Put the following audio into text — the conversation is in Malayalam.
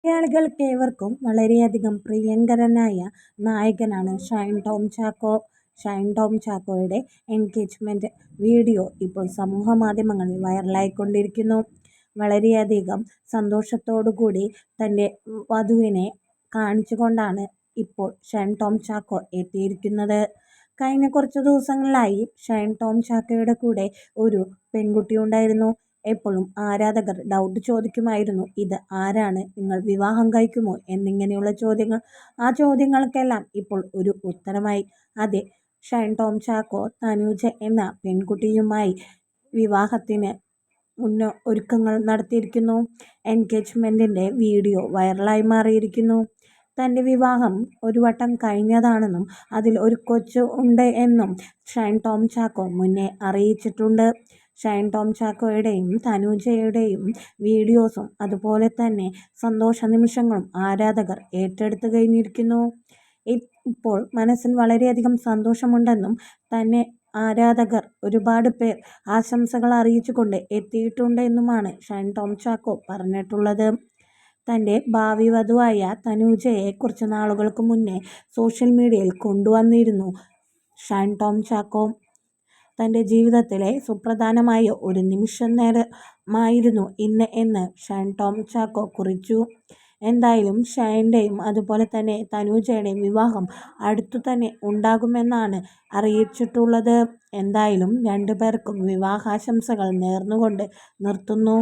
മലയാളികൾക്കേവർക്കും വളരെയധികം പ്രിയങ്കരനായ നായകനാണ് ഷൈൻ ടോം ചാക്കോ. ഷൈൻ ടോം ചാക്കോയുടെ എൻഗേജ്മെൻറ്റ് വീഡിയോ ഇപ്പോൾ സമൂഹ മാധ്യമങ്ങളിൽ വൈറലായിക്കൊണ്ടിരിക്കുന്നു. വളരെയധികം സന്തോഷത്തോടുകൂടി തൻ്റെ വധുവിനെ കാണിച്ചുകൊണ്ടാണ് ഇപ്പോൾ ഷൈൻ ടോം ചാക്കോ എത്തിയിരിക്കുന്നത്. കഴിഞ്ഞ കുറച്ച് ദിവസങ്ങളിലായി ഷൈൻ ടോം ചാക്കോയുടെ കൂടെ ഒരു പെൺകുട്ടി ഉണ്ടായിരുന്നു. എപ്പോഴും ആരാധകർ ഡൗട്ട് ചോദിക്കുമായിരുന്നു, ഇത് ആരാണ്, നിങ്ങൾ വിവാഹം കഴിക്കുമോ എന്നിങ്ങനെയുള്ള ചോദ്യങ്ങൾ. ആ ചോദ്യങ്ങൾക്കെല്ലാം ഇപ്പോൾ ഒരു ഉത്തരമായി. അതെ, ഷൈൻ ടോം ചാക്കോ തനൂജ എന്ന പെൺകുട്ടിയുമായി വിവാഹത്തിന് ഒരുക്കങ്ങൾ നടത്തിയിരിക്കുന്നു. എൻഗേജ്മെൻറ്റിൻ്റെ വീഡിയോ വൈറലായി മാറിയിരിക്കുന്നു. തൻ്റെ വിവാഹം ഒരു വട്ടം കഴിഞ്ഞതാണെന്നും അതിൽ ഒരു കൊച്ച് ഉണ്ട് എന്നും ഷൈൻ ടോം ചാക്കോ മുന്നേ അറിയിച്ചിട്ടുണ്ട്. ഷൈൻ ടോം ചാക്കോയുടെയും തനൂജയുടെയും വീഡിയോസും അതുപോലെ തന്നെ സന്തോഷ നിമിഷങ്ങളും ആരാധകർ ഏറ്റെടുത്തു കഴിഞ്ഞിരിക്കുന്നു. ഇപ്പോൾ മനസ്സിൽ വളരെയധികം സന്തോഷമുണ്ടെന്നും തന്നെ ആരാധകർ ഒരുപാട് പേർ ആശംസകൾ അറിയിച്ചുകൊണ്ട് എത്തിയിട്ടുണ്ട് എന്നുമാണ് ഷൈൻ ടോം ചാക്കോ പറഞ്ഞിട്ടുള്ളത്. തൻ്റെ ഭാവി വധുവായ തനൂജയെ കുറച്ച് നാളുകൾക്ക് മുന്നേ സോഷ്യൽ മീഡിയയിൽ കൊണ്ടുവന്നിരുന്നു ഷൈൻ ടോം ചാക്കോ. തൻ്റെ ജീവിതത്തിലെ സുപ്രധാനമായ ഒരു നേരമായിരുന്നു ഇന്ന് എന്ന് ഷൈൻ ടോം ചാക്കോ കുറിച്ചു. എന്തായാലും ഷൈൻ്റെയും അതുപോലെ തന്നെ തനൂജയുടെയും വിവാഹം അടുത്തു തന്നെ ഉണ്ടാകുമെന്നാണ് അറിയിച്ചിട്ടുള്ളത്. എന്തായാലും രണ്ടുപേർക്കും വിവാഹാശംസകൾ നേർന്നുകൊണ്ട് നിർത്തുന്നു.